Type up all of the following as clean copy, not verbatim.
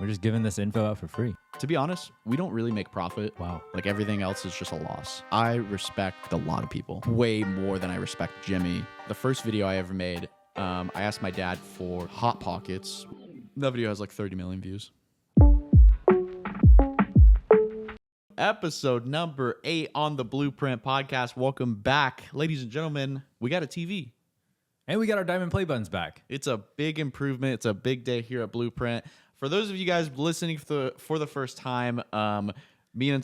We're just giving this info out for free. To be honest, we don't really make profit. Wow. Like everything else is just a loss. I respect a lot of people, way more than I respect Jimmy. The first video I ever made, I asked my dad for Hot Pockets. That video has like 30 million views. Episode number 8 on the Blueprint Podcast. Welcome back, ladies and gentlemen. We got a TV. And we got our diamond play buttons back. It's a big improvement. It's a big day here at Blueprint. For those of you guys listening for the first time, me and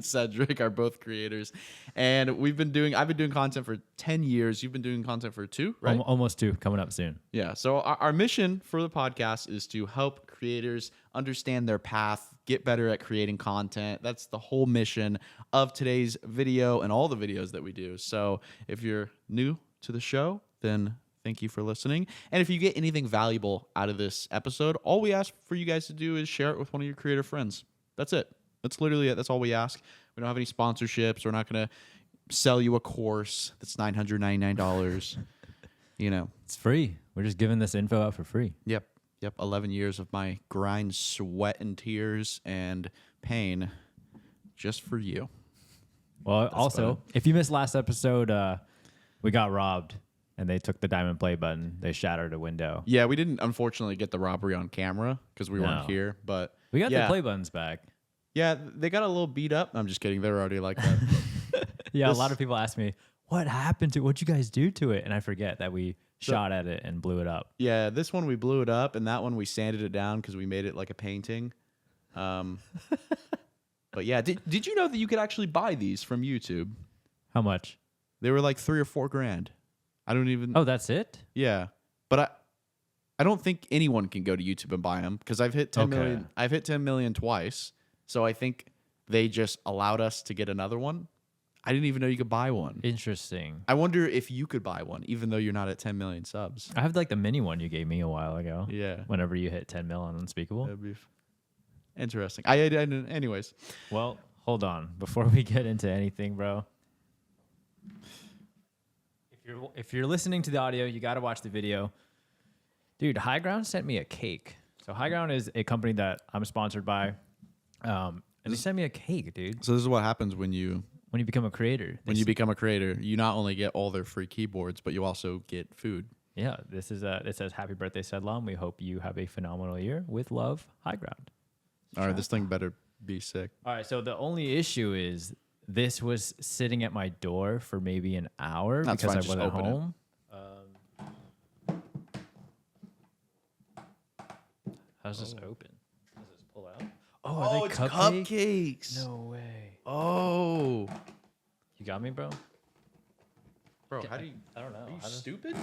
Cedric are both creators, and I've been doing content for 10 years. You've been doing content for 2, right? Almost 2, coming up soon. Yeah. So our mission for the podcast is to help creators understand their path, get better at creating content. That's the whole mission of today's video and all the videos that we do. So if you're new to the show, then thank you for listening. And if you get anything valuable out of this episode, all we ask for you guys to do is share it with one of your creator friends. That's it. That's literally it. That's all we ask. We don't have any sponsorships. We're not going to sell you a course that's $999. You know. It's free. We're just giving this info out for free. Yep. 11 years of my grind, sweat, and tears and pain just for you. Well, That's also, fun. if you missed last episode, we got robbed. And they took the diamond play button. They shattered a window. Yeah, we didn't, unfortunately, get the robbery on camera because we weren't here. But we got yeah. the play buttons back. Yeah, they got a little beat up. I'm just kidding. They're already like that. Yeah, a lot of people ask me, what happened to it? What'd you guys do to it? And I forget that we shot at it and blew it up. Yeah, this one we blew it up, and that one we sanded it down because we made it like a painting. But yeah, did you know that you could actually buy these from YouTube? How much? They were like $3 or $4 grand. I don't even. Oh, that's it? Yeah, but I don't think anyone can go to YouTube and buy them because I've hit 10 million. I've hit 10 million twice, so I think they just allowed us to get another one. I didn't even know you could buy one. Interesting. I wonder if you could buy one, even though you're not at 10 million subs. I have like the mini one you gave me a while ago. Yeah. Whenever you hit 10 mil on Unspeakable. That'd be interesting. Anyways. Well, hold on. Before we get into anything, bro. If you're listening to the audio, you got to watch the video. Dude, High Ground sent me a cake. So High Ground is a company that I'm sponsored by. And they sent me a cake, dude. So this is what happens when you become a creator. When you become a creator, you not only get all their free keyboards, but you also get food. Yeah, this is it says happy birthday, Sedlam. We hope you have a phenomenal year. With love, High Ground. All right, this thing better be sick. All right, so the only issue is this was sitting at my door for maybe an hour That's because fine, I just wasn't open it. home. How's this open? Does this pull out? Oh, are they it's cupcakes? cupcakes. No way. Oh. You got me, bro? Bro, how do you... I don't know. Are you How does- stupid?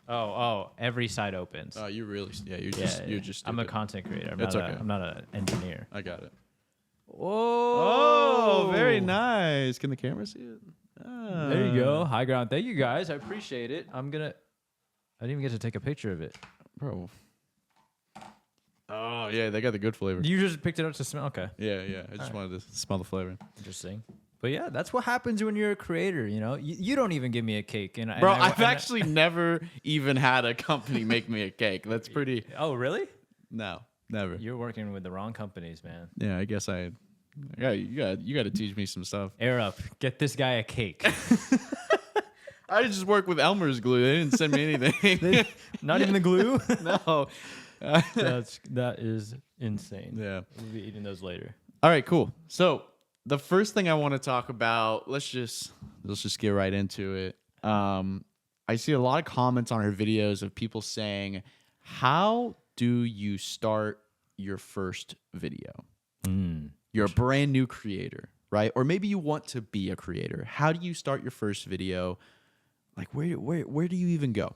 Oh, every side opens. Oh, you really... Yeah, you're just stupid. I'm a content creator. It's okay. I'm not an engineer. I got it. Oh, Oh, very nice. Can the camera see it? Oh. There you go. High Ground. Thank you, guys. I appreciate it. I didn't even get to take a picture of it. Bro. Oh, yeah, they got the good flavor. You just picked it up to smell? Okay. Yeah. I just wanted to smell the flavor. Interesting. But yeah, that's what happens when you're a creator, you know? You don't even give me a cake. Bro, I've actually never even had a company make me a cake. That's pretty... Oh, really? No, never. You're working with the wrong companies, man. Yeah, I guess you got to teach me some stuff. Air up. Get this guy a cake. I just work with Elmer's glue. They didn't send me anything. Not even the glue? No. That is insane. Yeah. We'll be eating those later. All right, cool. So the first thing I want to talk about, let's just get right into it. I see a lot of comments on our videos of people saying, how do you start your first video? You're a brand new creator, right? Or maybe you want to be a creator. How do you start your first video? Like, where do you even go?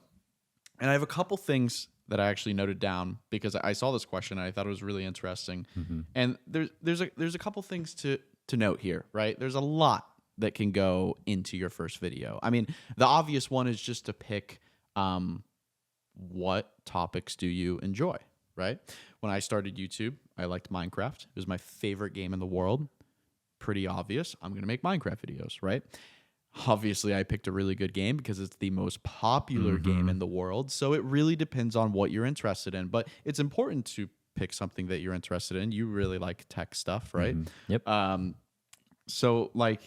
And I have a couple things that I actually noted down because I saw this question and I thought it was really interesting. Mm-hmm. And there's a couple things to note here, right? There's a lot that can go into your first video. I mean, the obvious one is just to pick what topics do you enjoy, right? When I started YouTube, I liked Minecraft. It was my favorite game in the world. Pretty obvious. I'm going to make Minecraft videos, right? Obviously, I picked a really good game because it's the most popular game in the world. So it really depends on what you're interested in. But it's important to pick something that you're interested in. You really like tech stuff, right? Yep. So like,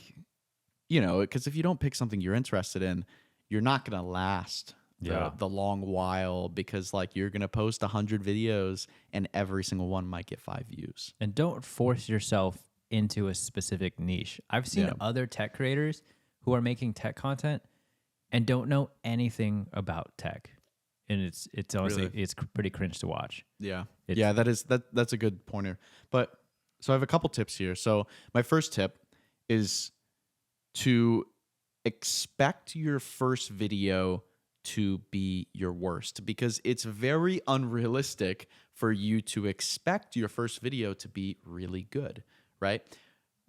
because if you don't pick something you're interested in, you're not going to last the long while, because like you're going to post 100 videos and every single one might get 5 views. And don't force yourself into a specific niche. I've seen other tech creators who are making tech content and don't know anything about tech. And it's honestly, it's pretty cringe to watch. Yeah. That's a good pointer. But so I have a couple tips here. So my first tip is to expect your first video to be your worst, because it's very unrealistic for you to expect your first video to be really good, right?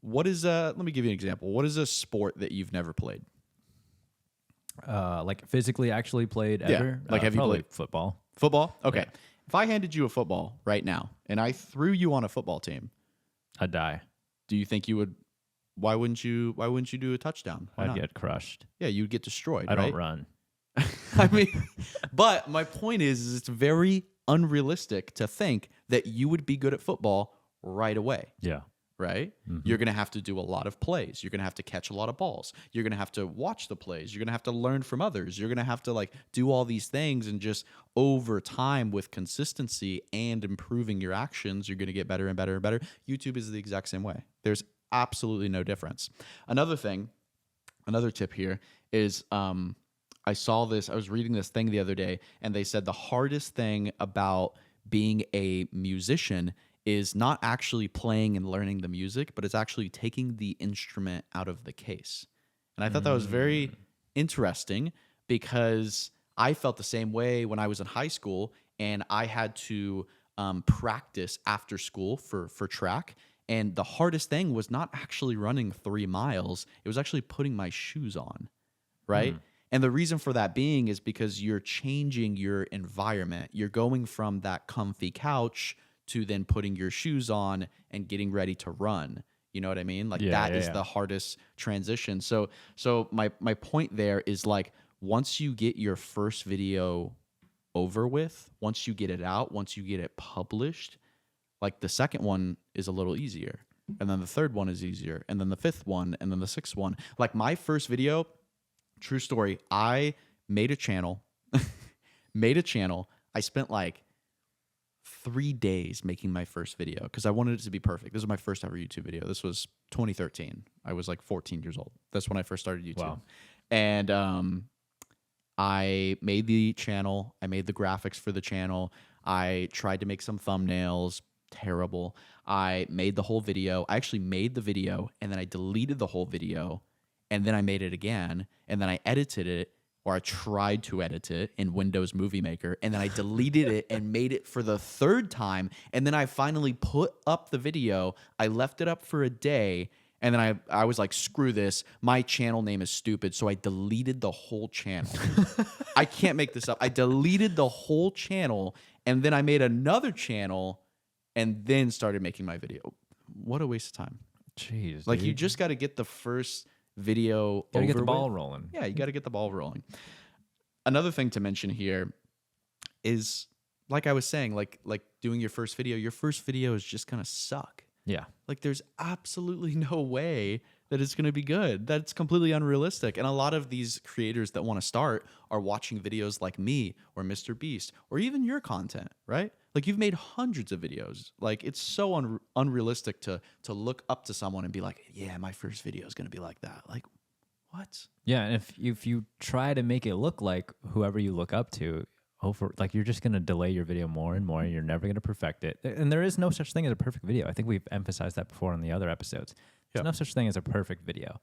Let me give you an example. What is a sport that you've never played? Like physically actually played ever? Like have you played football? Football? Okay. Yeah. If I handed you a football right now and I threw you on a football team, I'd die. Do you think you would? Why wouldn't you do a touchdown? I'd get crushed. Yeah, you'd get destroyed. I don't run. I mean, but my point is it's very unrealistic to think that you would be good at football right away. Yeah. Right? You're going to have to do a lot of plays. You're going to have to catch a lot of balls. You're going to have to watch the plays. You're going to have to learn from others. You're going to have to like do all these things, and just over time with consistency and improving your actions, you're going to get better and better and better. YouTube is the exact same way. There's absolutely no difference. Another tip here is I was reading this thing the other day, and they said the hardest thing about being a musician is not actually playing and learning the music, but it's actually taking the instrument out of the case. And I thought that was very interesting, because I felt the same way when I was in high school and I had to practice after school for track. And the hardest thing was not actually running 3 miles. It was actually putting my shoes on, right? And the reason for that being is because you're changing your environment. You're going from that comfy couch to then putting your shoes on and getting ready to run. You know what I mean? Like that is the hardest transition. So my point there is like, once you get your first video over with, once you get it out, once you get it published, like the second one is a little easier. And then the third one is easier. And then the fifth one, and then the sixth one. Like my first video, true story, I made a channel, I spent like 3 days making my first video because I wanted it to be perfect. This was my first ever YouTube video. This was 2013. I was like 14 years old. That's when I first started YouTube. Wow. And I made the channel. I made the graphics for the channel. I tried to make some thumbnails. Terrible. I made the whole video. I actually made the video, and then I deleted the whole video, and then I made it again, and then I edited it, or I tried to edit it in Windows Movie Maker, and then I deleted it and made it for the third time, and then I finally put up the video. I left it up for a day, and then I was like, screw this. My channel name is stupid, so I deleted the whole channel. I can't make this up. I deleted the whole channel, and then I made another channel, and then started making my video. What a waste of time. Jeez, like, dude. you just got to get the first video Gotta get the over ball with. rolling. Yeah, you got to get the ball rolling. Another thing to mention here is, like I was saying, like doing your first video is just gonna suck. Yeah. Like, there's absolutely no way that it's gonna be good. That's completely unrealistic. And a lot of these creators that want to start are watching videos like me or Mr. Beast or even your content, right? Like, you've made hundreds of videos. Like, it's so unrealistic to look up to someone and be like, yeah, my first video is gonna be like that. Like, what? Yeah, and if you try to make it look like whoever you look up to, like, you're just gonna delay your video more and more, and you're never gonna perfect it. And there is no such thing as a perfect video. I think we've emphasized that before on the other episodes. There's no such thing as a perfect video.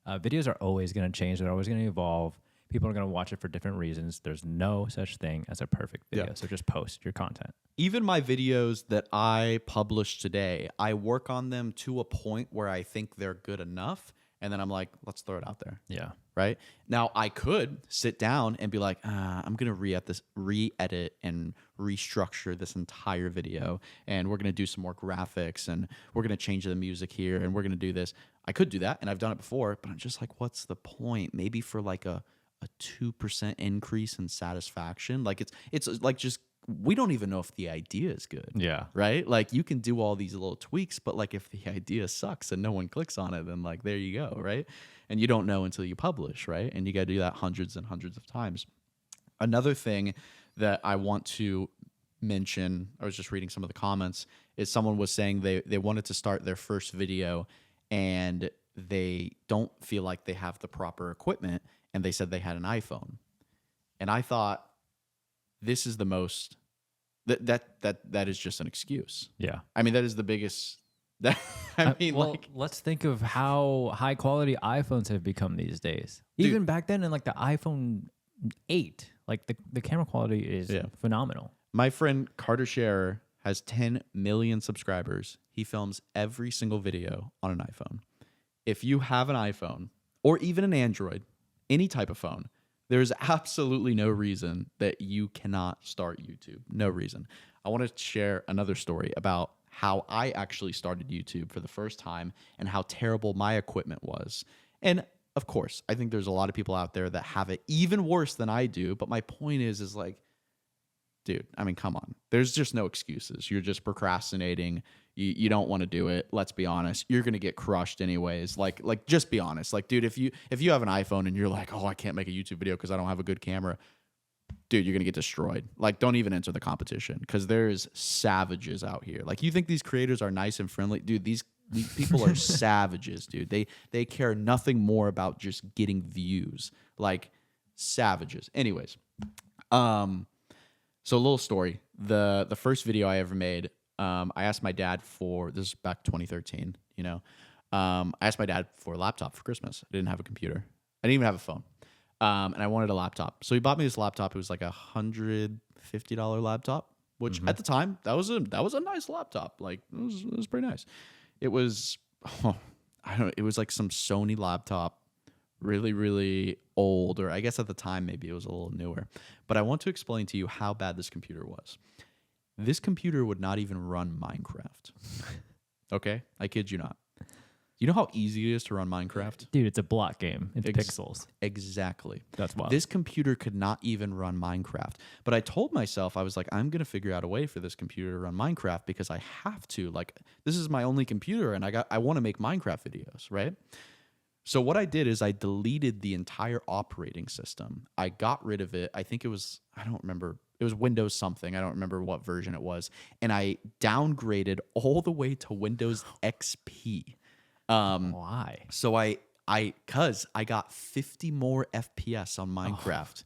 Videos are always gonna change. They're always gonna evolve. People are gonna watch it for different reasons. There's no such thing as a perfect video. Yeah. So just post your content. Even my videos that I publish today, I work on them to a point where I think they're good enough. And then I'm like, let's throw it out there. Yeah. right? Now I could sit down and be like, I'm gonna re-edit and restructure this entire video, and we're gonna do some more graphics, and we're gonna change the music here, and we're gonna do this. I could do that, and I've done it before, but I'm just like, what's the point? Maybe for like a 2% increase in satisfaction. Like it's like just we don't even know if the idea is good. Yeah. Right? Like you can do all these little tweaks, but like if the idea sucks and no one clicks on it, then like there you go, right? And you don't know until you publish, right? And you got to do that hundreds and hundreds of times. Another thing that I want to mention, I was just reading some of the comments, is someone was saying they wanted to start their first video and they don't feel like they have the proper equipment, and they said they had an iPhone. And I thought, this is the most that is just an excuse. Yeah. I mean, that is the biggest. Well, let's think of how high quality iPhones have become these days. Dude. Even back then, in like the iPhone 8, like the camera quality is phenomenal. My friend Carter Scherer has 10 million subscribers. He films every single video on an iPhone. If you have an iPhone or even an Android, any type of phone, there's absolutely no reason that you cannot start YouTube. No reason. I want to share another story about how I actually started YouTube for the first time and how terrible my equipment was. And of course, I think there's a lot of people out there that have it even worse than I do. But my point is like, dude, I mean, come on. There's just no excuses. You're just procrastinating. You don't want to do it. Let's be honest. You're going to get crushed anyways. Like just be honest. Like, dude, if you have an iPhone and you're like, oh, I can't make a YouTube video because I don't have a good camera, dude, you're going to get destroyed. Like, don't even enter the competition because there's savages out here. Like, you think these creators are nice and friendly? Dude, these people are savages, dude. They care nothing more about just getting views. Like, savages. Anyways, so a little story. The first video I ever made, I asked my dad for, this is back 2013, you know. I asked my dad for a laptop for Christmas. I didn't have a computer. I didn't even have a phone. And I wanted a laptop. So he bought me this laptop. It was like $150 laptop, which at the time, that was a nice laptop. Like, it was pretty nice. It was, it was like some Sony laptop, really, really old, or I guess at the time, maybe it was a little newer. But I want to explain to you how bad this computer was. This computer would not even run Minecraft. Okay? I kid you not. You know how easy it is to run Minecraft? Dude, it's a block game. It's pixels. Exactly. That's wild. This computer could not even run Minecraft. But I told myself, I was like, I'm going to figure out a way for this computer to run Minecraft because I have to. Like, this is my only computer, and I want to make Minecraft videos, right? So what I did is I deleted the entire operating system. I got rid of it. I think it was, I don't remember. It was Windows something. I don't remember what version it was. And I downgraded all the way to Windows XP. Why? So cause I got 50 more FPS on Minecraft.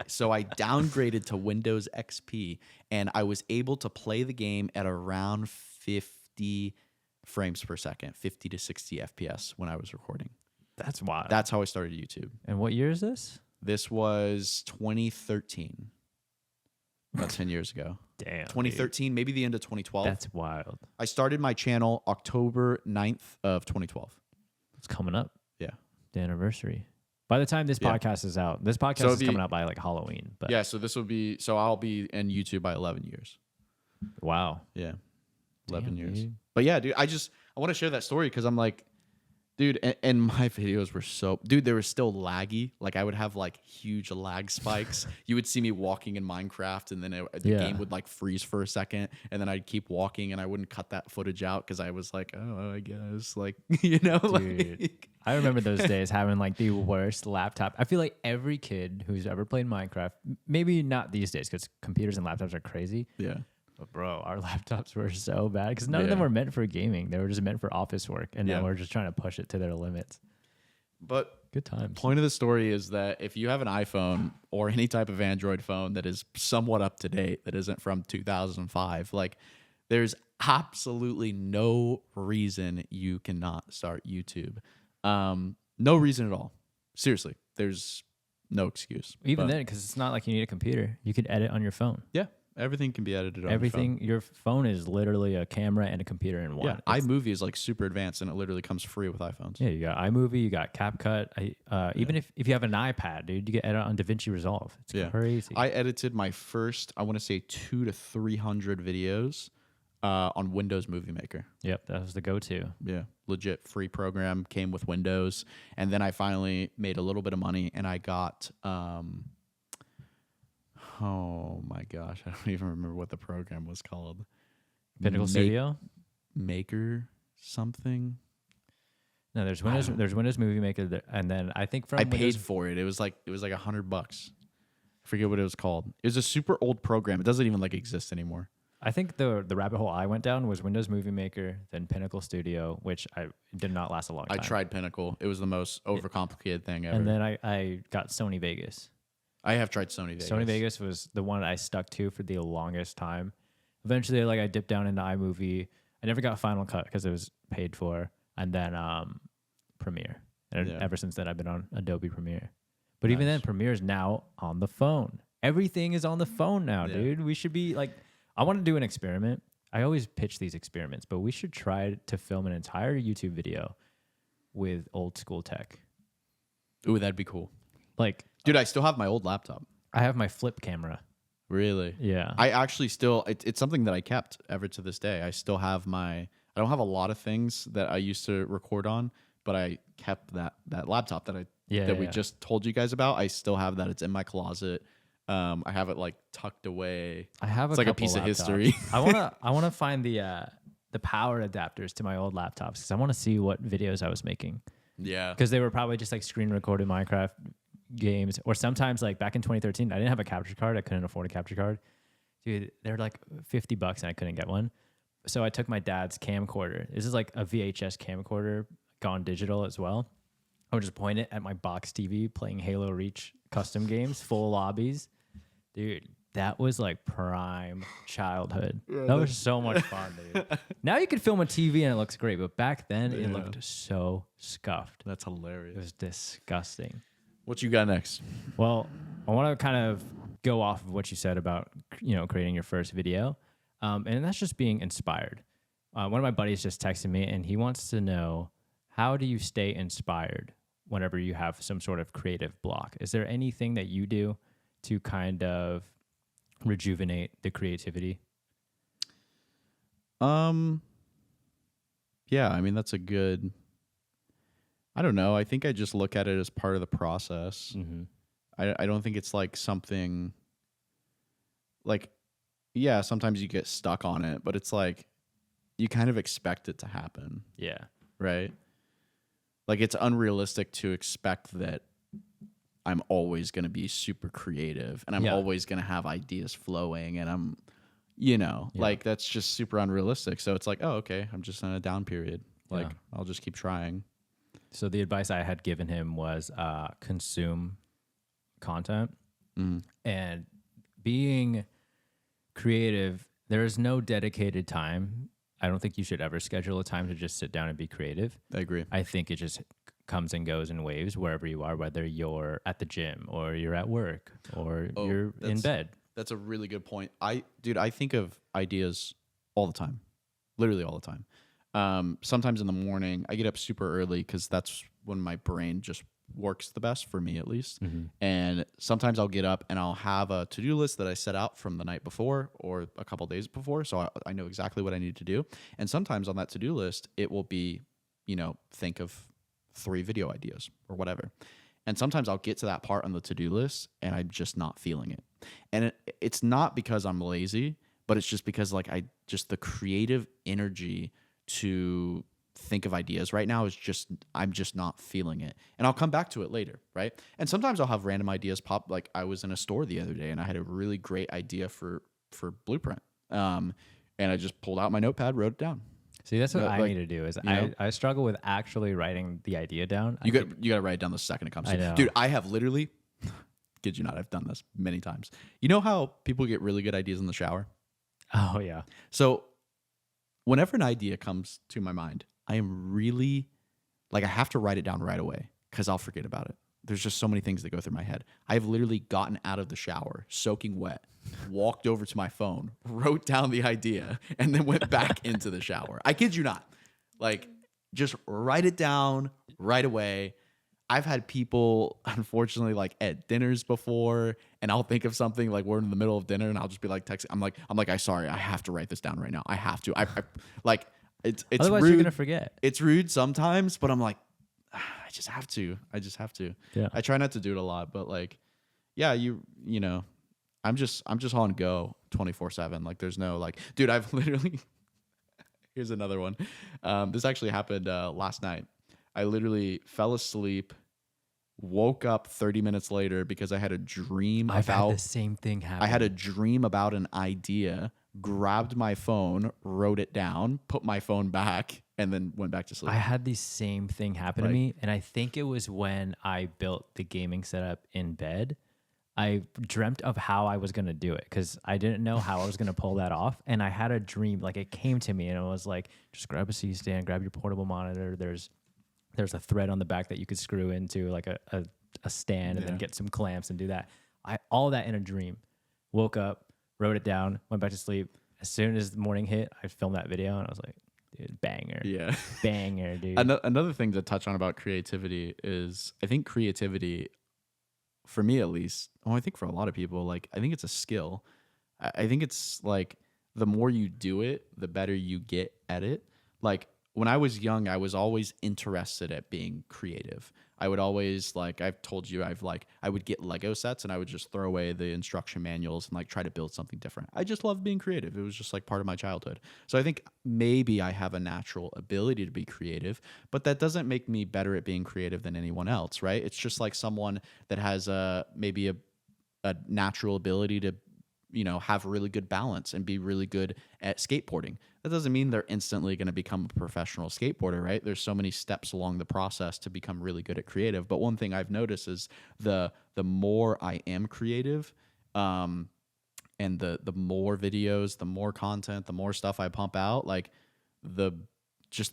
So I downgraded to Windows XP and I was able to play the game at around 50 frames per second, 50 to 60 FPS when I was recording. That's wild. That's how I started YouTube. And what year is this? This was 2013. About 10 years ago. Damn. 2013, dude. Maybe the end of 2012. That's wild. I started my channel October 9th of 2012. It's coming up. Yeah. The anniversary. By the time this podcast is out, this podcast is coming out by like Halloween. But yeah, so I'll be in YouTube by 11 years. Wow. Yeah. 11 years. Dude. But yeah, dude, I want to share that story because I'm like, dude, and my videos were they were still laggy. Like I would have like huge lag spikes. You would see me walking in Minecraft and then the game would like freeze for a second and then I'd keep walking and I wouldn't cut that footage out because I was like, oh, I guess like, you know, dude, like, I remember those days having like the worst laptop. I feel like every kid who's ever played Minecraft, maybe not these days because computers and laptops are crazy. Yeah. But bro, our laptops were so bad because none of them were meant for gaming. They were just meant for office work. And now we're just trying to push it to their limits. But good times. Point of the story is that if you have an iPhone or any type of Android phone that is somewhat up to date, that isn't from 2005, like there's absolutely no reason you cannot start YouTube. No reason at all. Seriously, there's no excuse. Even then, because it's not like you need a computer. You could edit on your phone. Yeah. everything can be edited on Everything. Your phone is literally a camera and a computer in your phone. one. Yeah, iMovie is like super advanced, and it literally comes free with iPhones. Yeah, you got iMovie, you got CapCut. Even if you have an iPad, dude, you get edit on DaVinci Resolve. It's crazy. I edited my first, I want to say 200 to 300 videos on Windows Movie Maker. Yep, that was the go-to. Yeah, legit free program, came with Windows, and then I finally made a little bit of money, and I got, oh my gosh, I don't even remember what the program was called. Pinnacle Studio? Maker something. No, there's Windows. There's Windows Movie Maker, and then I think from I Windows, paid for it. It was like $100. I forget what it was called. It was a super old program. It doesn't even like exist anymore. I think the rabbit hole I went down was Windows Movie Maker, then Pinnacle Studio, which I did not last a long time. I tried Pinnacle. It was the most overcomplicated thing ever. And then I got Sony Vegas. I have tried Sony Vegas. Sony Vegas was the one I stuck to for the longest time. Eventually, like I dipped down into iMovie. I never got Final Cut because it was paid for, and then Premiere. And ever since then, I've been on Adobe Premiere. But even then, Premiere is now on the phone. Everything is on the phone now, dude. We should be like, I want to do an experiment. I always pitch these experiments, but we should try to film an entire YouTube video with old school tech. Ooh, that'd be cool. Like, dude, I still have my old laptop. I have my flip camera. Really? Yeah. I actually still, it's something that I kept ever to this day. I still have I don't have a lot of things that I used to record on, but I kept that laptop that we just told you guys about. I still have that. It's in my closet. I have it like tucked away. I have it's like a piece of history. I wanna find the power adapters to my old laptops because I want to see what videos I was making. Yeah. Because they were probably just like screen recorded Minecraft games, or sometimes like back in 2013, I didn't have a capture card. I couldn't afford a capture card. Dude, they're like $50 and I couldn't get one. So I took my dad's camcorder. This is like a VHS camcorder gone digital as well. I would just point it at my box TV playing Halo Reach custom games, full lobbies. Dude, that was like prime childhood. That was so much fun, dude. Now you can film a TV and it looks great, but back then it looked so scuffed. That's hilarious. It was disgusting. What you got next? Well, I want to kind of go off of what you said about, creating your first video. And that's just being inspired. One of my buddies just texted me and he wants to know, how do you stay inspired whenever you have some sort of creative block? Is there anything that you do to kind of rejuvenate the creativity? Yeah, I mean, that's a good, I don't know. I think I just look at it as part of the process. Mm-hmm. I don't think it's like something like, yeah, sometimes you get stuck on it, but it's like you kind of expect it to happen. Yeah. Right? Like it's unrealistic to expect that I'm always going to be super creative and I'm always going to have ideas flowing and I'm, like that's just super unrealistic. So it's like, oh, okay, I'm just in a down period. Like I'll just keep trying. So the advice I had given him was consume content and being creative. There is no dedicated time. I don't think you should ever schedule a time to just sit down and be creative. I agree. I think it just comes and goes in waves wherever you are, whether you're at the gym or you're at work or you're in bed. That's a really good point. I think of ideas all the time, literally all the time. Sometimes in the morning, I get up super early because that's when my brain just works the best for me, at least. Mm-hmm. And sometimes I'll get up and I'll have a to-do list that I set out from the night before or a couple days before. So I know exactly what I need to do. And sometimes on that to-do list, it will be, think of 3 video ideas or whatever. And sometimes I'll get to that part on the to-do list and I'm just not feeling it. And it's not because I'm lazy, but it's just because the creative energy to think of ideas right now I'm just not feeling it. And I'll come back to it later, right? And sometimes I'll have random ideas pop. Like I was in a store the other day and I had a really great idea for Blueprint. And I just pulled out my notepad, wrote it down. See, that's what I need to do. Is I struggle with actually writing the idea down. You got to write it down the second it comes to you. Dude, I have literally, kid you not, I've done this many times. You know how people get really good ideas in the shower? Oh, yeah. So whenever an idea comes to my mind, I am really, I have to write it down right away because I'll forget about it there's just so many things that go through my head. I've literally gotten out of the shower, soaking wet, walked over to my phone, wrote down the idea, and then went back into the shower. I kid you not. Like, just write it down right away. I've had people, unfortunately, like at dinners before, and I'll think of something like we're in the middle of dinner, and I'll just be like texting. I'm like, I'm sorry, I have to write this down right now. I have to. I like it's Otherwise, rude. you're gonna forget. It's rude sometimes, but I'm like, I just have to. I just have to. Yeah. I try not to do it a lot, but like, yeah, you know, I'm just on go 24/7. Like, there's no like, dude, I've literally. Here's another one. This actually happened last night. I literally fell asleep, woke up 30 minutes later because I had a dream I've about had the same thing happen. I had a dream about an idea, grabbed my phone, wrote it down, put my phone back, and then went back to sleep. I had the same thing happen to me, and I think it was when I built the gaming setup in bed. I dreamt of how I was going to do it because I didn't know how I was going to pull that off. And I had a dream, like it came to me and it was like, just grab a C-stand, grab your portable monitor. There's a thread on the back that you could screw into like a stand and then get some clamps and do that. All that in a dream. Woke up, wrote it down, went back to sleep. As soon as the morning hit, I filmed that video and I was like, dude, banger. Yeah. Banger, dude. Another thing to touch on about creativity is I think creativity, for me at least, I think for a lot of people, like I think it's a skill. I think it's like the more you do it, the better you get at it. Like when I was young, I was always interested at being creative. I would always like, I've told you, I would get Lego sets and I would just throw away the instruction manuals and like try to build something different. I just love being creative. It was just like part of my childhood. So I think maybe I have a natural ability to be creative, but that doesn't make me better at being creative than anyone else, right? It's just like someone that has maybe a natural ability to, you know, have really good balance and be really good at skateboarding. That doesn't mean they're instantly going to become a professional skateboarder, right? There's so many steps along the process to become really good at creative. But one thing I've noticed is the more I am creative, and the more videos, the more content, the more stuff I pump out, like the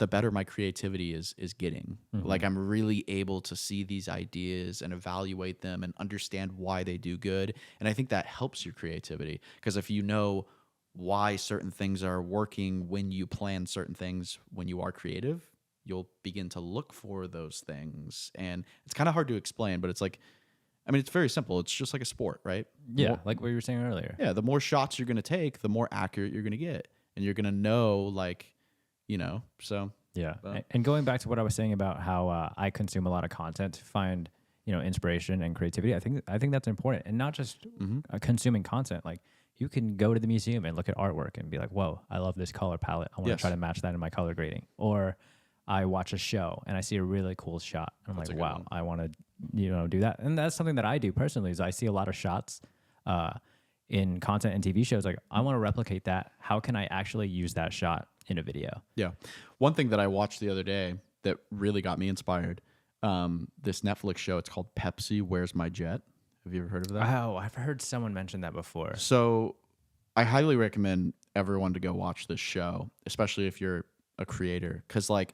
better my creativity is getting. Mm-hmm. Like I'm really able to see these ideas and evaluate them and understand why they do good. And I think that helps your creativity because if you know why certain things are working when you plan certain things when you are creative, you'll begin to look for those things. And it's kind of hard to explain, but it's like, I mean, it's very simple. It's just like a sport, right? Yeah, like what you were saying earlier. Yeah, the more shots you're going to take, the more accurate you're going to get. And you're going to know, like, you know, so. Yeah. And going back to what I was saying about how I consume a lot of content to find, you know, inspiration and creativity, I think that's important. And not just consuming content. Like, you can go to the museum and look at artwork and be like, whoa, I love this color palette. I want to try to match that in my color grading. Or I watch a show and I see a really cool shot. And I'm like, wow, I want to, you know, do that. And that's something that I do personally is I see a lot of shots in content and TV shows. Like, I want to replicate that. How can I actually use that shot in a video? Yeah. One thing that I watched the other day that really got me inspired, this Netflix show, it's called Pepsi, Where's My Jet? Have you ever heard of that? Oh, I've heard someone mention that before. So I highly recommend everyone to go watch this show, especially if you're a creator, because like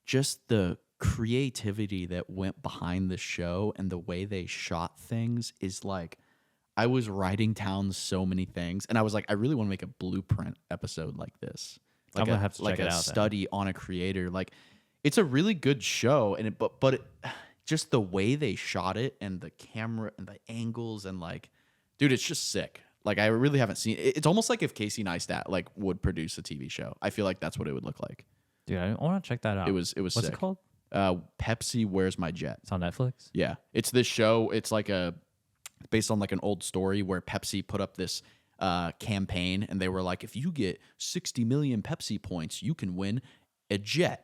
just the creativity that went behind the show and the way they shot things is like, I was writing down so many things and I was like, I really want to make a blueprint episode like this. Like I'm gonna have to like check it a out study on a creator. Like it's a really good show and just the way they shot it and the camera and the angles and like, dude, it's just sick. Like I really haven't seen it. It's almost like if Casey Neistat like would produce a TV show. I feel like that's what it would look like. Dude, I want to check that out. It was What's sick. It called? Pepsi, Where's My Jet? It's on Netflix. Yeah, it's this show. It's like based on like an old story where Pepsi put up this campaign and they were like, if you get 60 million Pepsi points, you can win a jet.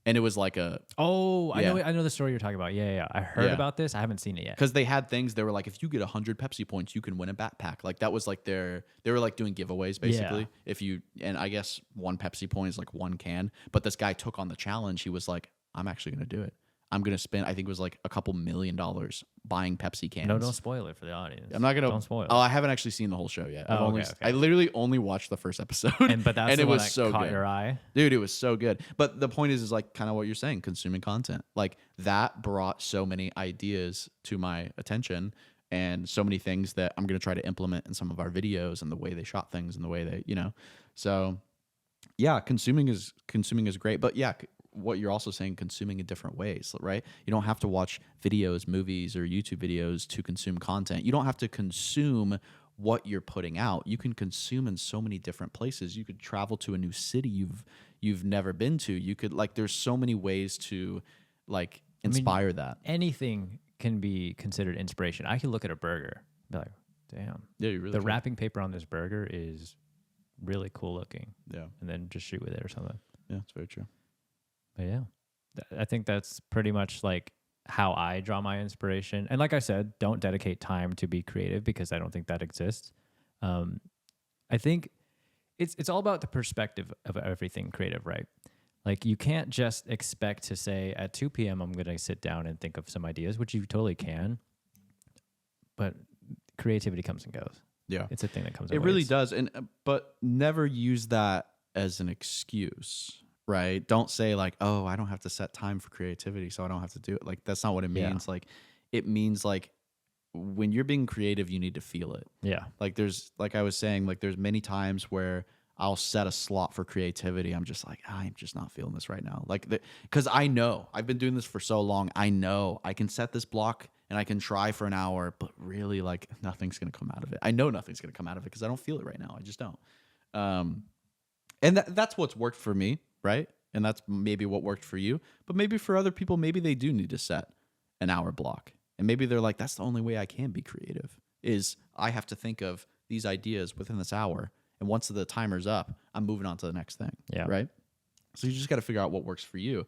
And it was like I know the story you're talking about. Yeah. I heard about this. I haven't seen it yet. Because they had things. They were like, if you get 100 Pepsi points, you can win a backpack. Like that was like they were like doing giveaways basically. Yeah. And I guess one Pepsi point is like one can. But this guy took on the challenge. He was like, I'm actually going to do it. I'm going to spend, I think it was like a couple $1,000,000 buying Pepsi cans. No, don't spoil it for the audience. I'm not going to. Don't spoil it. Oh, I haven't actually seen the whole show yet. Oh, okay. I literally only watched the first episode. But that's and the it one was that so caught good. your eye? Dude, it was so good. But the point is like kind of what you're saying, consuming content. Like that brought so many ideas to my attention and so many things that I'm going to try to implement in some of our videos and the way they shot things and the way they, So yeah, consuming is great. But yeah, what you're also saying, consuming in different ways, right? You don't have to watch videos, movies, or YouTube videos to consume content. You don't have to consume what you're putting out. You can consume in so many different places. You could travel to a new city you've never been to. You could there's so many ways to inspire that. Anything can be considered inspiration. I could look at a burger and be like, damn. Yeah, you really the can. wrapping paper on this burger is really cool looking. Yeah. And then just shoot with it or something. Yeah, it's very true. But yeah, I think that's pretty much like how I draw my inspiration. And like I said, don't dedicate time to be creative because I don't think that exists. I think it's all about the perspective of everything creative, right? Like you can't just expect to say at 2 p.m. I'm going to sit down and think of some ideas, which you totally can. But creativity comes and goes. Yeah. It's a thing that comes It and really waits. does. But never use that as an excuse, right? Don't say like, oh, I don't have to set time for creativity, so I don't have to do it. Like that's not what it means. Yeah. Like it means like when you're being creative, you need to feel it. Yeah. Like I was saying, like there's many times where I'll set a slot for creativity. I'm just like, I'm just not feeling this right now. Like, because I know I've been doing this for so long. I know I can set this block and I can try for an hour, but really like nothing's going to come out of it. I know nothing's going to come out of it because I don't feel it right now. I just don't. And that's what's worked for me, right? And that's maybe what worked for you. But maybe for other people, maybe they do need to set an hour block. And maybe they're like, that's the only way I can be creative is I have to think of these ideas within this hour. And once the timer's up, I'm moving on to the next thing. Yeah. Right. So you just got to figure out what works for you.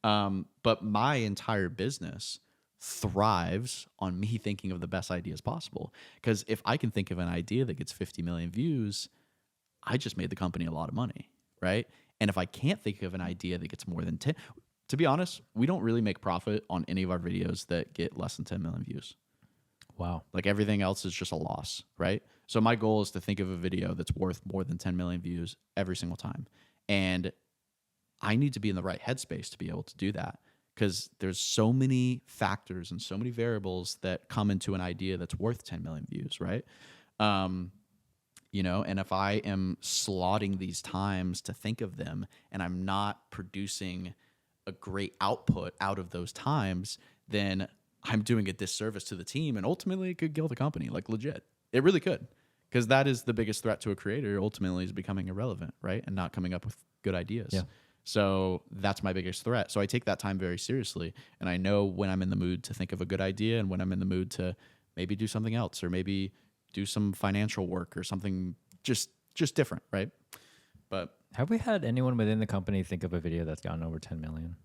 But my entire business thrives on me thinking of the best ideas possible. Because if I can think of an idea that gets 50 million views, I just made the company a lot of money. Right. And if I can't think of an idea that gets more than 10, to be honest, we don't really make profit on any of our videos that get less than 10 million views. Wow. Like everything else is just a loss, right? So my goal is to think of a video that's worth more than 10 million views every single time. And I need to be in the right headspace to be able to do that because there's so many factors and so many variables that come into an idea that's worth 10 million views, right? And if I am slotting these times to think of them and I'm not producing a great output out of those times, then I'm doing a disservice to the team and ultimately it could kill the company, like legit. It really could. Because that is the biggest threat to a creator ultimately is becoming irrelevant, right? And not coming up with good ideas. Yeah. So that's my biggest threat. So I take that time very seriously. And I know when I'm in the mood to think of a good idea and when I'm in the mood to maybe do something else or maybe do some financial work or something just different, right? But have we had anyone within the company think of a video that's gotten over 10 million?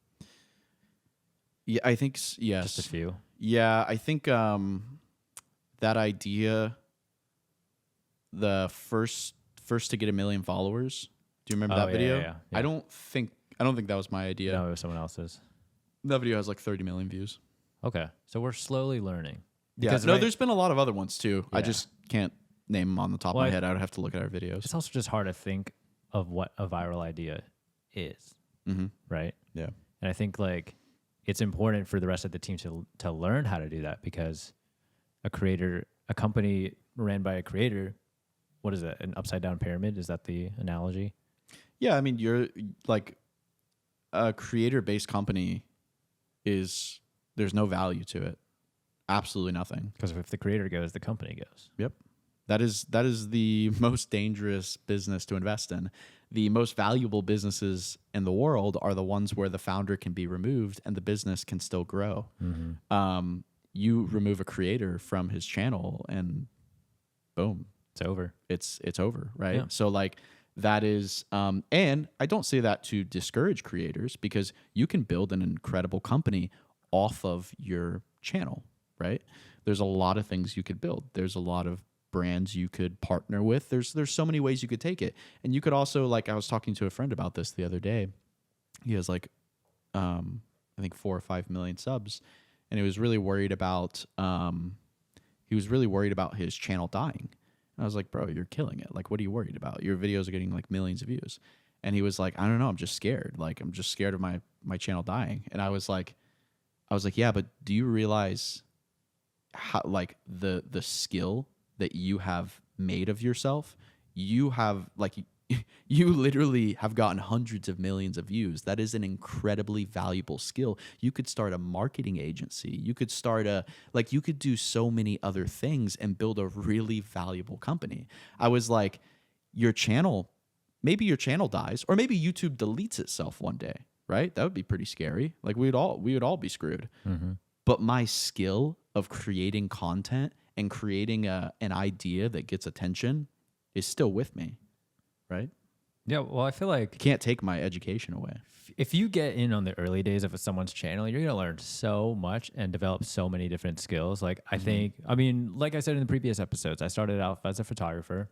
yeah, I think yes. Just a few. Yeah, I think that idea, the first to get 1 million followers. Do you remember that video? Yeah. I don't think that was my idea. No, it was someone else's. That video has like 30 million views. Okay, so we're slowly learning. Because there's been a lot of other ones too. I Yeah. just can't name them on the top of my head. I would have to look at our videos. It's also just hard to think of what a viral idea is, right? Yeah. And I think like it's important for the rest of the team to learn how to do that because a company ran by a creator, what is it? An upside down pyramid? Is that the analogy? Yeah, I mean, you're like a creator-based company there's no value to it. Absolutely nothing. Because if the creator goes, the company goes. Yep. That is the most dangerous business to invest in. The most valuable businesses in the world are the ones where the founder can be removed and the business can still grow. You remove a creator from his channel and boom, It's over. it's over, right? Yeah. So like that is, and I don't say that to discourage creators because you can build an incredible company off of your channel, right? There's a lot of things you could build. There's a lot of brands you could partner with. There's so many ways you could take it. And you could also, like I was talking to a friend about this the other day. He has like I think 4 or 5 million subs, and he was really worried about his channel dying. And I was like, bro, you're killing it. Like, what are you worried about? Your videos are getting like millions of views. And he was like, I don't know, I'm just scared. Like, I'm just scared of my channel dying. And I was like, yeah, but do you realize how, like, the skill that you have made of yourself? You have, like, you literally have gotten hundreds of millions of views. That is an incredibly valuable skill. You could start a marketing agency. You could start you could do so many other things and build a really valuable company. I was like, maybe your channel dies, or maybe YouTube deletes itself one day, right? That would be pretty scary. Like, we would all be screwed. Mm-hmm. But my skill of creating content and creating an idea that gets attention is still with me, right? Yeah, well, I feel like you can't take my education away. If you get in on the early days of someone's channel, you're gonna learn so much and develop so many different skills. Like, I think, I mean, like I said in the previous episodes, I started out as a photographer,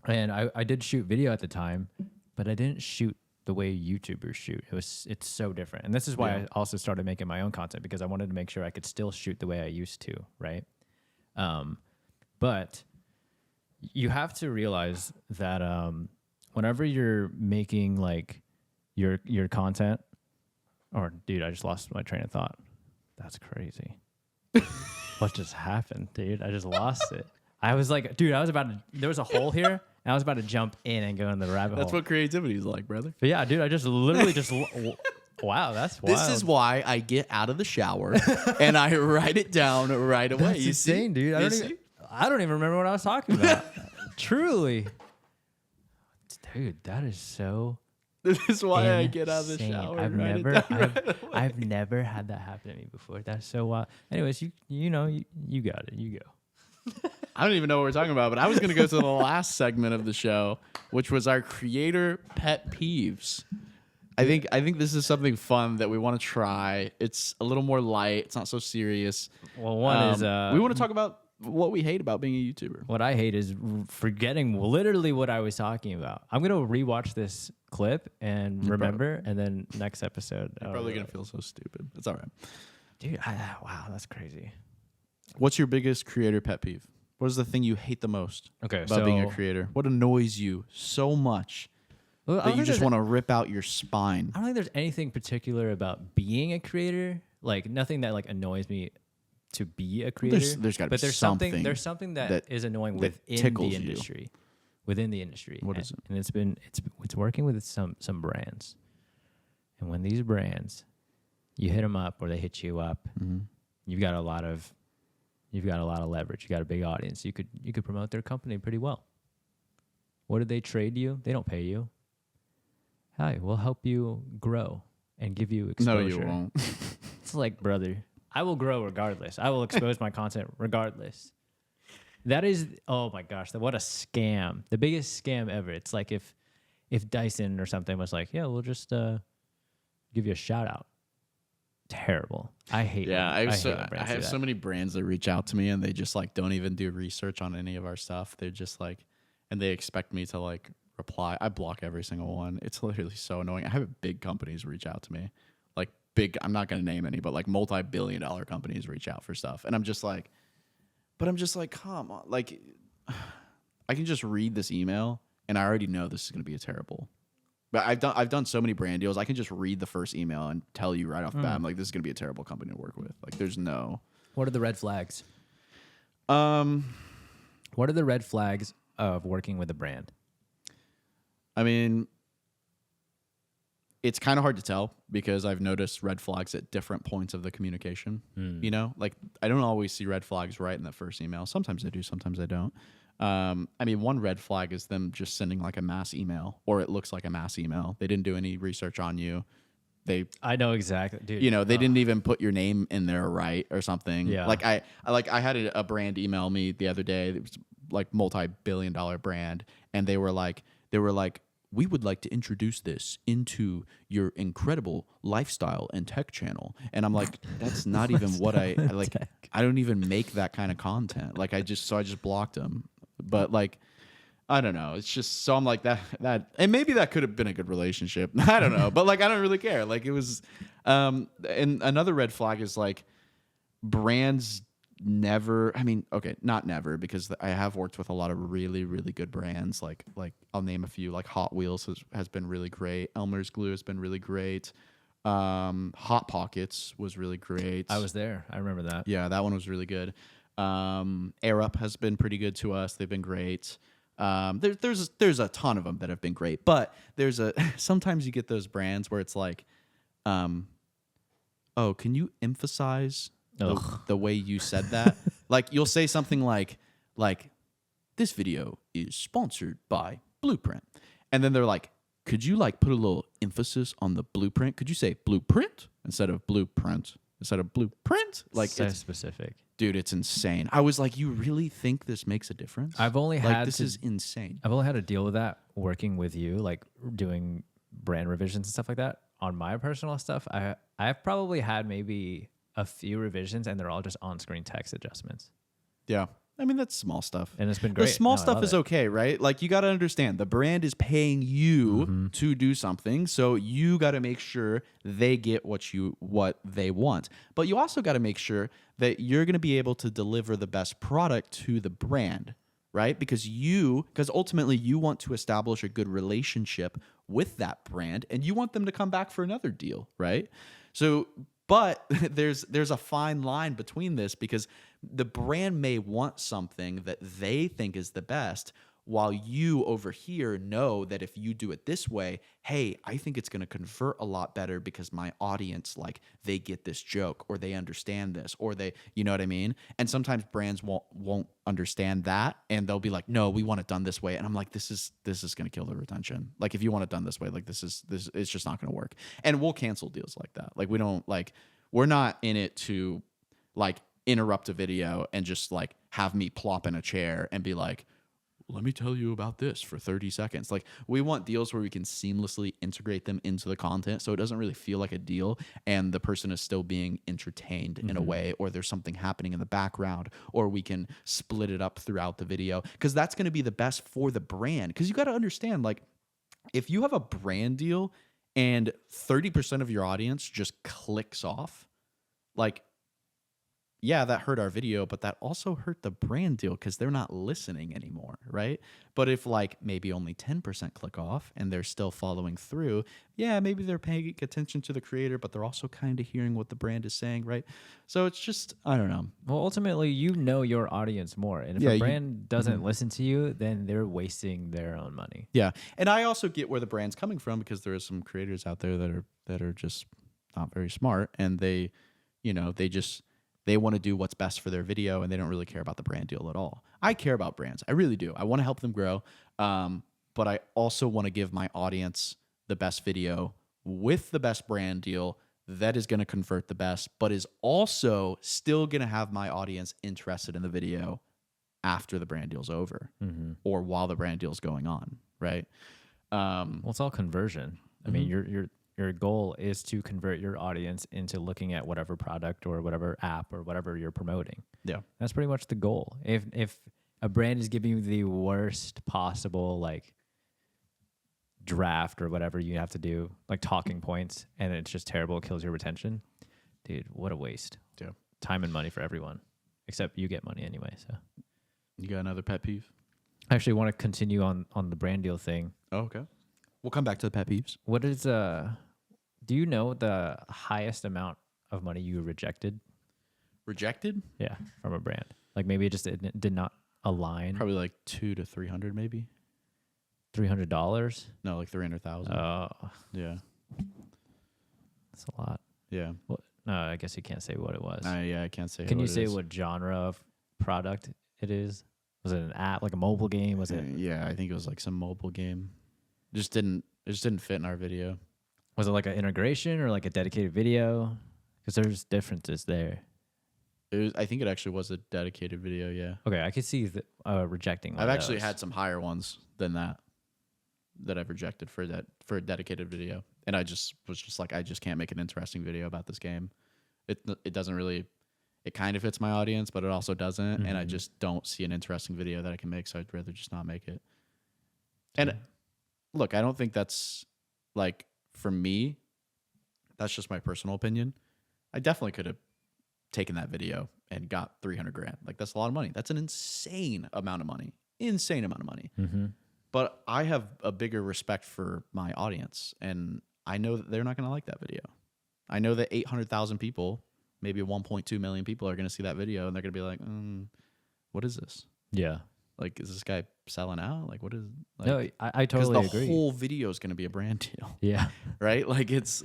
and I did shoot video at the time, but I didn't shoot the way YouTubers shoot. It's so different. And this is why I also started making my own content, because I wanted to make sure I could still shoot the way I used to, right? But you have to realize that whenever you're making like your content, or dude, I just lost my train of thought. That's crazy. What just happened, dude? I just lost it. I was like, dude, there was a hole here, and I was about to jump in and go in the rabbit hole. That's what creativity is like, brother. But yeah, dude, I just literally just, wow, that's wild. This is why I get out of the shower and I write it down right away. That's insane, dude. I don't even remember what I was talking about. Truly. Dude, that is so This is why insane. I get out of the shower. I've never had that happen to me before. That's so wild. Anyways, you got it. You go. I don't even know what we're talking about, but I was going to go to the last segment of the show, which was our creator pet peeves. I think this is something fun that we want to try. It's a little more light. It's not so serious. Well, one is we want to talk about what we hate about being a YouTuber. What I hate is forgetting literally what I was talking about. I'm going to rewatch this clip and remember, and then next episode. You're probably going to feel so stupid. It's all right. Dude, wow, that's crazy. What's your biggest creator pet peeve? What is the thing you hate the most about being a creator? What annoys you so much that you just want to rip out your spine? I don't think there's anything particular about being a creator. Like, nothing that like annoys me to be a creator. There's got to be something. There's something that is annoying within the industry. Within the industry. What is it? And it's working with some brands. And when these brands, you hit them up or they hit you up, you've got a lot of leverage. You got a big audience. You could promote their company pretty well. What did they trade you? They don't pay you. Hi, we'll help you grow and give you exposure. No, you won't. It's like, brother, I will grow regardless. I will expose my content regardless. That is, oh my gosh, what a scam. The biggest scam ever. It's like if Dyson or something was like, yeah, we'll just give you a shout out. Terrible. I hate. Yeah, I have so many brands that reach out to me and they just like don't even do research on any of our stuff. They're just like, and they expect me to like reply. I block every single one. It's literally so annoying. I have big companies reach out to me, like big. I'm not gonna name any, but like multi-billion-dollar companies reach out for stuff, and I'm just like, come on, like, I can just read this email and I already know this is gonna be a terrible. But I've done so many brand deals. I can just read the first email and tell you right off the bat, I'm like, this is gonna be a terrible company to work with. Like, there's no. What are the red flags? What are the red flags of working with a brand? I mean, it's kind of hard to tell because I've noticed red flags at different points of the communication. You know, like I don't always see red flags right in the first email. Sometimes I do, sometimes I don't. I mean, one red flag is them just sending like a mass email, or it looks like a mass email. They didn't do any research on you. I know exactly, dude. You know, they didn't even put your name in there right or something. Yeah. Like I had a brand email me the other day. It was like multi-billion-dollar brand, and they were like, we would like to introduce this into your incredible lifestyle and tech channel. And I'm like, that's not even what I like. I don't even make that kind of content. Like I just blocked them. But like, I don't know. It's just so I'm like that, and maybe that could have been a good relationship. I don't know, but like I don't really care. Like it was, and another red flag is like brands never. I mean, okay, not never because I have worked with a lot of really really good brands. Like I'll name a few. Like Hot Wheels has been really great. Elmer's Glue has been really great. Hot Pockets was really great. I was there. I remember that. Yeah, that one was really good. Air Up has been pretty good to us. They've been great. There's a ton of them that have been great, but there's a sometimes you get those brands where it's like, oh, can you emphasize the way you said that? Like you'll say something like this video is sponsored by Blueprint, and then they're like, could you like put a little emphasis on the blueprint? Could you say blueprint instead of blueprint instead of blueprint? Like So it's specific. dude, it's insane. I was like, you really think this makes a difference? I've only like, had this is insane. I've only had to deal with that working with you, like doing brand revisions and stuff like that. On my personal stuff, I've probably had maybe a few revisions, and they're all just on-screen text adjustments. Yeah. I mean, that's small stuff. And it's been great. The small No, I stuff love is it. okay, right? Like, you got to understand the brand is paying you to do something. So you got to make sure they get what they want. But you also got to make sure that you're going to be able to deliver the best product to the brand, right? Because ultimately you want to establish a good relationship with that brand and you want them to come back for another deal, right? So, but there's a fine line between this because the brand may want something that they think is the best, while you over here know that if you do it this way, hey, I think it's going to convert a lot better because my audience, like, they get this joke or they understand this or they, you know what I mean? And sometimes brands won't understand that and they'll be like, no, we want it done this way. And I'm like, this is going to kill the retention. Like, if you want it done this way, like this it's just not going to work. And we'll cancel deals like that. Like, we're not in it to like interrupt a video and just like have me plop in a chair and be like, let me tell you about this for 30 seconds. Like, we want deals where we can seamlessly integrate them into the content so it doesn't really feel like a deal and the person is still being entertained in a way, or there's something happening in the background, or we can split it up throughout the video because that's going to be the best for the brand. Because you got to understand, like, if you have a brand deal and 30% of your audience just clicks off, like, yeah, that hurt our video, but that also hurt the brand deal because they're not listening anymore, right? But if like maybe only 10% click off and they're still following through, yeah, maybe they're paying attention to the creator, but they're also kind of hearing what the brand is saying, right? So it's just, I don't know. Well, ultimately, you know your audience more. And if a brand doesn't listen to you, then they're wasting their own money. Yeah. And I also get where the brand's coming from because there are some creators out there that are just not very smart and they want to do what's best for their video and they don't really care about the brand deal at all. I care about brands. I really do. I want to help them grow. But I also want to give my audience the best video with the best brand deal that is going to convert the best, but is also still going to have my audience interested in the video after the brand deal's over or while the brand deal's going on, right? Well, it's all conversion. I mean, your goal is to convert your audience into looking at whatever product or whatever app or whatever you're promoting. Yeah. That's pretty much the goal. If a brand is giving you the worst possible like draft or whatever you have to do, like talking points, and it's just terrible, it kills your retention, dude, what a waste. Yeah. Time and money for everyone, except you get money anyway. So you got another pet peeve? I actually want to continue on the brand deal thing. Oh, okay. We'll come back to the pet peeves. What is do you know the highest amount of money you rejected? Rejected? Yeah, from a brand. Like maybe it just did not align. Probably like 200 to 300 maybe. $300? No, like 300,000. Oh. Yeah. That's a lot. Yeah. Well, no, I guess you can't say what it was. Yeah, I can't say. Can you say what genre of product it is? Was it an app, like a mobile game? Was it? Yeah, I think it was like some mobile game. It just didn't fit in our video. Was it like an integration or like a dedicated video? Because there's differences there. I think it actually was a dedicated video. Yeah. Okay, I could see rejecting. I've actually had some higher ones than that I've rejected for a dedicated video, and I just was just like, I just can't make an interesting video about this game. It doesn't really. It kind of fits my audience, but it also doesn't, and I just don't see an interesting video that I can make, so I'd rather just not make it. And look, I don't think that's like for me. That's just my personal opinion. I definitely could have taken that video and got 300 grand. Like that's a lot of money. That's an insane amount of money. Insane amount of money. Mm-hmm. But I have a bigger respect for my audience, and I know that they're not going to like that video. I know that 800,000 people, maybe 1.2 million people, are going to see that video, and they're going to be like, "What is this? Yeah. Like, is this guy selling out? Like, what is?" Like, No, I totally because the agree. whole video is going to be a brand deal, Yeah. right? Like, it's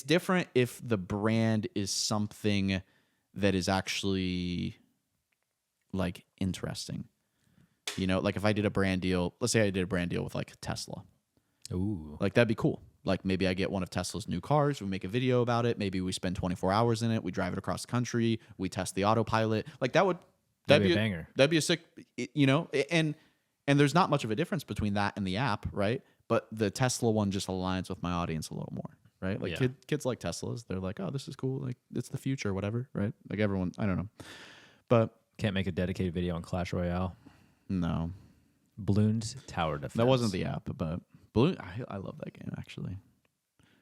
different if the brand is something that is actually like interesting. You know, like if I did a brand deal, let's say I did a brand deal with like Tesla. Ooh. Like that'd be cool. Like maybe I get one of Tesla's new cars, we make a video about it, maybe we spend 24 hours in it, we drive it across the country, we test the autopilot. Like that'd be a banger. That'd be a sick, you know, and there's not much of a difference between that and the app, right? But the Tesla one just aligns with my audience a little more, right? Like Yeah. kids like Teslas, they're like, "Oh, this is cool. Like it's the future, whatever," right? Like everyone, I don't know. But Can't make a dedicated video on Clash Royale. no. Bloons Tower Defense. That wasn't the app, but Balloon. I love that game actually.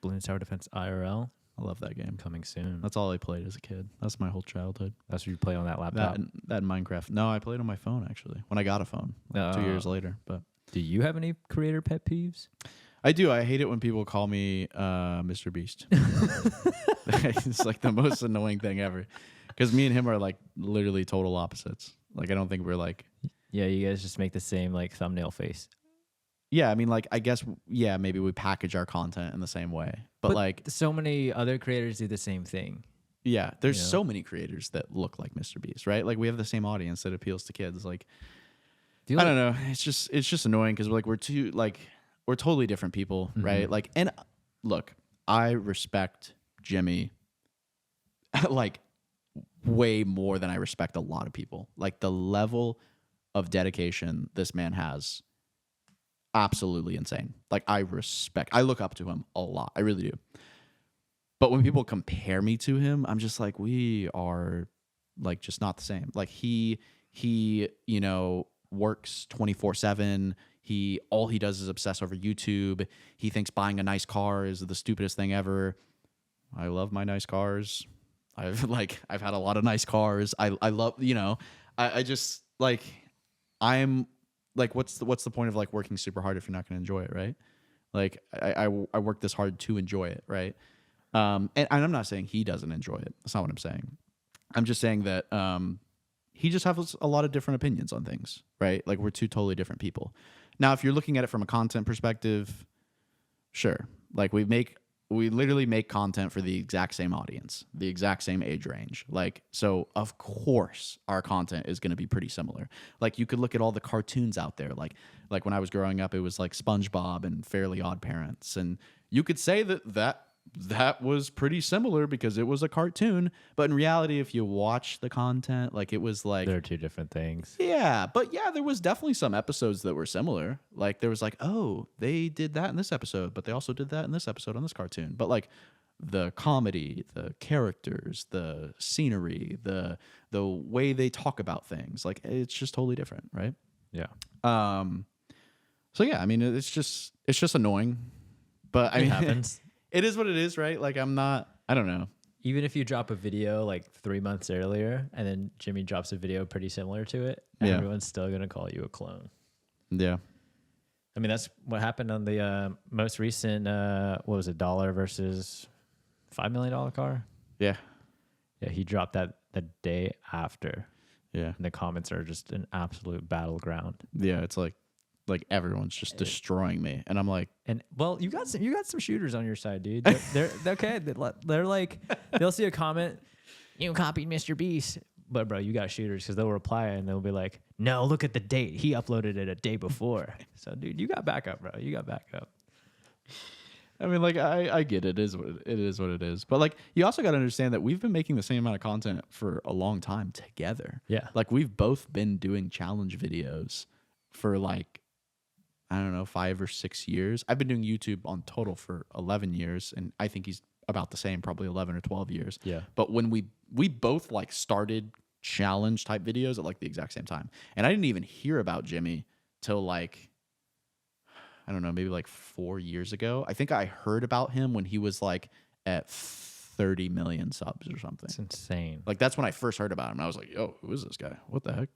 Bloons Tower Defense IRL I love that game. coming soon. That's all I played as a kid. That's my whole childhood. That's what you play on that laptop. That and Minecraft. No, I played on my phone actually. When I got a phone, like 2 years later. But Do you have any creator pet peeves? I do. I hate it when people call me Mr. Beast. It's like the most annoying thing ever. Because me and him are like literally total opposites. Like I don't think we're like. Yeah, you guys just make the same like thumbnail face. Yeah, I mean, like I guess maybe we package our content in the same way, but like so many other creators do the same thing. yeah, there's Yeah. so many creators that look like Mr. Beast, right? Like we have the same audience that appeals to kids. Like Do you I like- don't know, it's just annoying because we're totally different people, right? Like and look, I respect Jimmy like way more than I respect a lot of people. Like the level of dedication this man has, absolutely insane. Like I look up to him a lot. I really do. But when people compare me to him, I'm just like, we are like just not the same. Like he you know, works 24/7. All he does is obsess over YouTube. He thinks buying a nice car is the stupidest thing ever. I love my nice cars. I've had a lot of nice cars. I love, you know, I just like I'm like what's the point of like working super hard if you're not going to enjoy it, right? Like I work this hard to enjoy it, right? And I'm not saying he doesn't enjoy it. That's not what I'm saying. I'm just saying that he just has a lot of different opinions on things, right? Like we're two totally different people. Now, if you're looking at it from a content perspective, sure. Like we literally make content for the exact same audience, the exact same age range. Like, so of course our content is going to be pretty similar. Like you could look at all the cartoons out there. Like when I was growing up, it was like SpongeBob and Fairly Odd Parents. And you could say that was pretty similar because it was a cartoon. But in reality, if you watch the content, like it was like, They're two different things. yeah, but yeah, there was definitely some episodes that were similar. Like there was like, oh, they did that in this episode, but they also did that in this episode on this cartoon. But like the comedy, the characters, the scenery, the way they talk about things, like it's just totally different, right? Yeah. So yeah, I mean, it's just annoying, but I It mean, happens. it is what it is, right? Like I don't know. Even if you drop a video like 3 months earlier and then Jimmy drops a video pretty similar to it, everyone's still going to call you a clone. Yeah. I mean, that's what happened on the most recent, what was it, $1 versus $5 million car? Yeah. Yeah, he dropped that the day after. Yeah. And the comments are just an absolute battleground. Yeah. It's like everyone's just destroying me. And I'm like, And well, you got some shooters on your side, dude. They're okay. They're like, they'll see a comment, you copied Mr. Beast, but bro, you got shooters because they'll reply and they'll be like, no, look at the date. He uploaded it a day before. So, dude, you got backup, bro. You got backup. I mean, like, I get it. It is what it is. But like, you also got to understand that we've been making the same amount of content for a long time together. Yeah. Like we've both been doing challenge videos for like, I don't know, 5 or 6 years. I've been doing YouTube on total for 11 years. And I think he's about the same, probably 11 or 12 years. Yeah. But when we both like started challenge type videos at like the exact same time. And I didn't even hear about Jimmy till like I don't know, maybe like 4 years ago. I think I heard about him when he was like at 30 million subs or something. It's insane. Like that's when I first heard about him. I was like, yo, who is this guy? What the heck?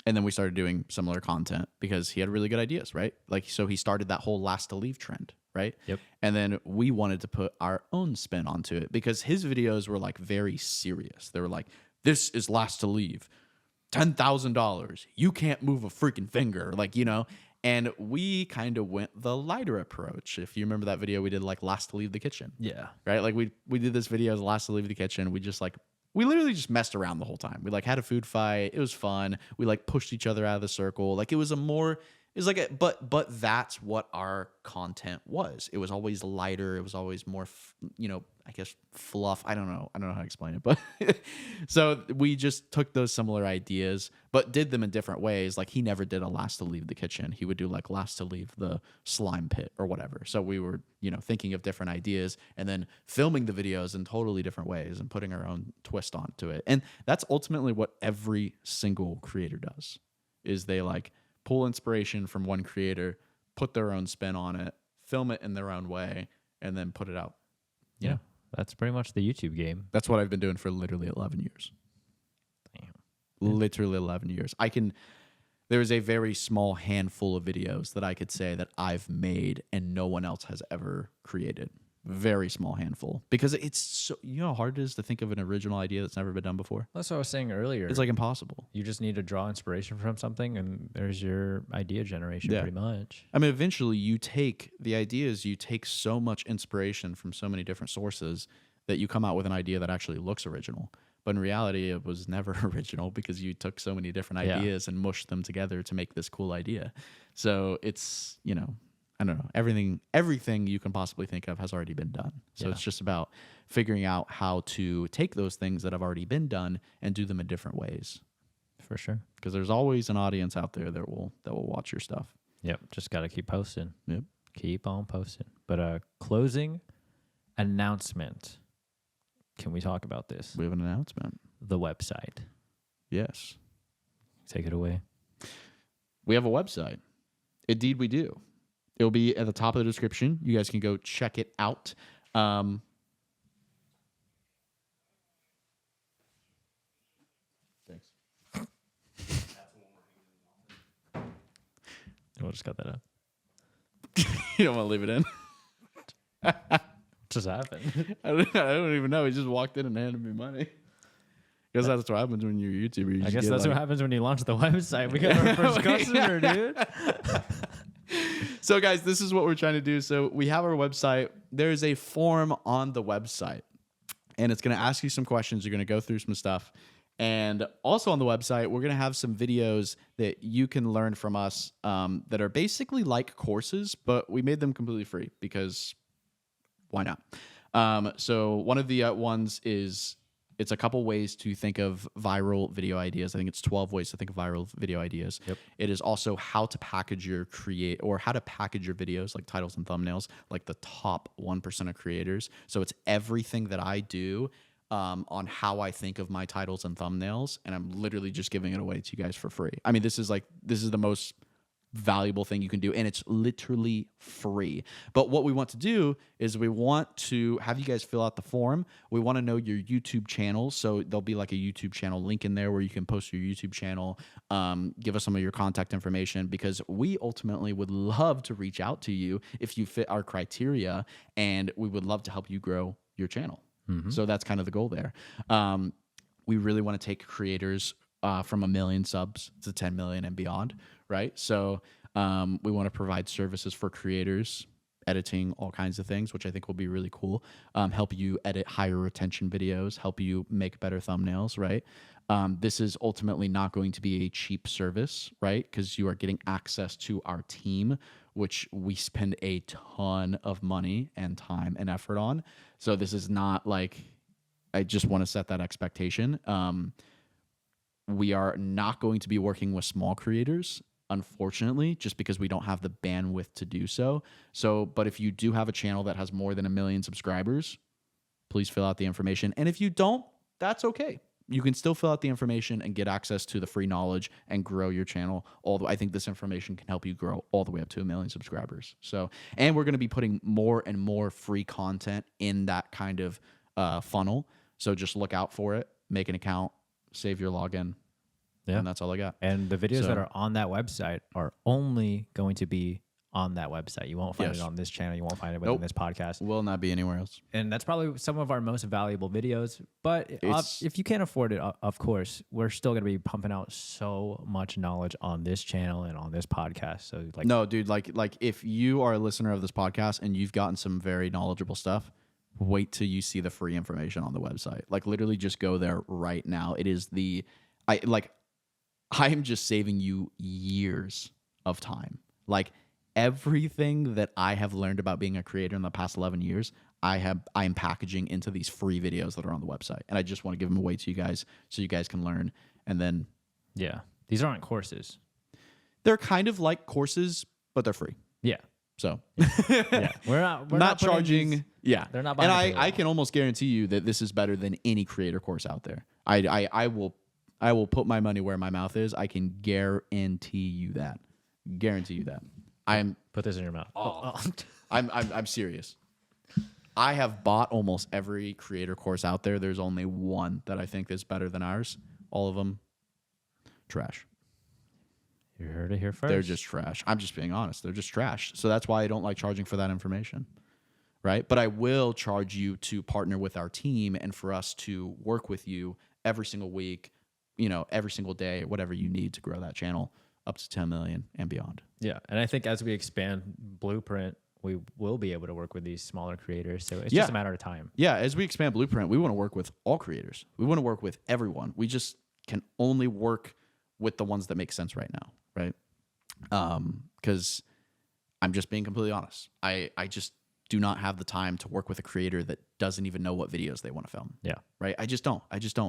And then we started doing similar content because he had really good ideas, right? Like, so he started that whole last to leave trend, right? Yep. And then we wanted to put our own spin onto it because his videos were like very serious. They were like, this is last to leave, $10,000. You can't move a freaking finger. Like, you know, and we kind of went the lighter approach. If you remember that video we did, like last to leave the kitchen. Yeah. Right? Like we did this video as last to leave the kitchen. We literally just messed around the whole time. We like had a food fight. It was fun. We like pushed each other out of the circle. Like it was but that's what our content was. It was always lighter. It was always more, I guess fluff. I don't know how to explain it, but so we just took those similar ideas, but did them in different ways. Like he never did a last to leave the kitchen. He would do like last to leave the slime pit or whatever. So we were, thinking of different ideas and then filming the videos in totally different ways and putting our own twist onto it. And that's ultimately what every single creator does, is they like pull inspiration from one creator, put their own spin on it, film it in their own way, and then put it out. Yeah. That's pretty much the YouTube game. That's what I've been doing for literally 11 years. Damn. Literally 11 years. There is a very small handful of videos that I could say that I've made and no one else has ever created. Very small handful. Because it's so, how hard it is to think of an original idea that's never been done before? That's what I was saying earlier. It's like impossible. You just need to draw inspiration from something and there's your idea generation pretty much. I mean, eventually you take so much inspiration from so many different sources that you come out with an idea that actually looks original. But in reality, it was never original because you took so many different ideas and mushed them together to make this cool idea. So it's, I don't know, everything you can possibly think of has already been done. So it's just about figuring out how to take those things that have already been done and do them in different ways. For sure. Because there's always an audience out there that will watch your stuff. Yep. Just got to keep posting. Yep. Keep on posting. But closing announcement. Can we talk about this? We have an announcement. The website. Yes. Take it away. We have a website. Indeed, we do. It'll be at the top of the description. You guys can go check it out. Thanks. We'll just cut that out. You don't want to leave it in? Just happened. I don't even know. He just walked in and handed me money. Because that's what happens when you're a YouTuber. I guess that's what happens when you launch the website. We got our first customer, dude. So, guys, this is what we're trying to do. So we have our website. There's a form on the website, and it's going to ask you some questions. You're going to go through some stuff. And also on the website, we're going to have some videos that you can learn from us that are basically like courses, but we made them completely free because why not? So one of the ones is, it's a couple ways to think of viral video ideas. I think it's 12 ways to think of viral video ideas. Yep. It is also how to package your videos, like titles and thumbnails, like the top 1% of creators. So it's everything that I do on how I think of my titles and thumbnails, and I'm literally just giving it away to you guys for free. I mean, this is the most valuable thing you can do, and it's literally free. But what we want to do is we want to have you guys fill out the form. We want to know your YouTube channel, so there'll be like a YouTube channel link in there where you can post your YouTube channel, give us some of your contact information, because we ultimately would love to reach out to you if you fit our criteria, and we would love to help you grow your channel. Mm-hmm. So that's kind of the goal there. We really want to take creators from 1 million subs to 10 million and beyond, right? So we want to provide services for creators, editing, all kinds of things, which I think will be really cool. Help you edit higher retention videos, help you make better thumbnails, right? This is ultimately not going to be a cheap service, right? Because you are getting access to our team, which we spend a ton of money and time and effort on. So this is not like, I just want to set that expectation. We are not going to be working with small creators, unfortunately, just because we don't have the bandwidth to do so. But if you do have a channel that has more than 1 million subscribers, please fill out the information. And if you don't, that's okay. you can still fill out the information and get access to the free knowledge and grow your channel. I think this information can help you grow all the way up to 1 million subscribers. So, and we're going to be putting more and more free content in that kind of funnel. So just look out for it, make an account, save your login. Yeah. And that's all I got. And the videos that are on that website are only going to be on that website. You won't find it on this channel. You won't find it within this podcast. Will not be anywhere else. And that's probably some of our most valuable videos. But if you can't afford it, of course, we're still going to be pumping out so much knowledge on this channel and on this podcast. So like, no, dude, like if you are a listener of this podcast and you've gotten some very knowledgeable stuff, wait till you see the free information on the website. Like literally just go there right now. It is I am just saving you years of time. Like everything that I have learned about being a creator in the past 11 years, I am packaging into these free videos that are on the website. And I just want to give them away to you guys so you guys can learn. And then, yeah, these aren't courses. They're kind of like courses, but they're free. Yeah. So yeah, we're not charging. Yeah. They're not. And I can almost guarantee you that this is better than any creator course out there. I will put my money where my mouth is. I can guarantee you that. Guarantee you that. Put this in your mouth. I'm serious. I have bought almost every creator course out there. There's only one that I think is better than ours. All of them, trash. You heard it here first. They're just trash. I'm just being honest. They're just trash. So that's why I don't like charging for that information. Right? But I will charge you to partner with our team and for us to work with you every single week, every single day, whatever you need to grow that channel up to 10 million and beyond. Yeah. And I think as we expand Blueprint, we will be able to work with these smaller creators. So it's just a matter of time. Yeah. As we expand Blueprint, we want to work with all creators. We want to work with everyone. We just can only work with the ones that make sense right now. Right. Because I'm just being completely honest. I just do not have the time to work with a creator that doesn't even know what videos they want to film. Yeah. Right. I just don't.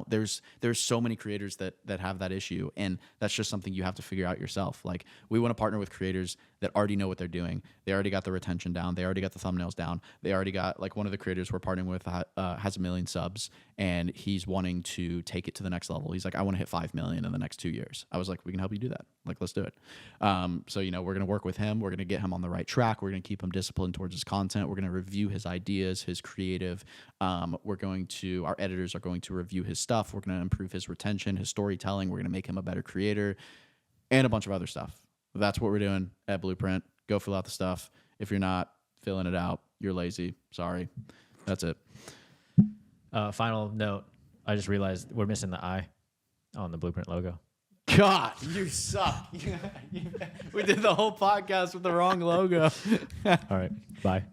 There's so many creators that have that issue. And that's just something you have to figure out yourself. Like we want to partner with creators that already know what they're doing. They already got the retention down. They already got the thumbnails down. They already got, like, one of the creators we're partnering with has 1 million subs and he's wanting to take it to the next level. He's like, I want to hit 5 million in the next 2 years. I was like, we can help you do that. Like, let's do it. So, we're going to work with him. We're going to get him on the right track. We're going to keep him disciplined towards his content. We're going to review his ideas, his creative. Our editors are going to review his stuff. We're going to improve his retention, his storytelling. We're going to make him a better creator and a bunch of other stuff. That's what we're doing at Blueprint. Go fill out the stuff. If you're not filling it out, you're lazy. Sorry. That's it. Final note. I just realized we're missing the I on the Blueprint logo. God, you suck. We did the whole podcast with the wrong logo. All right. Bye.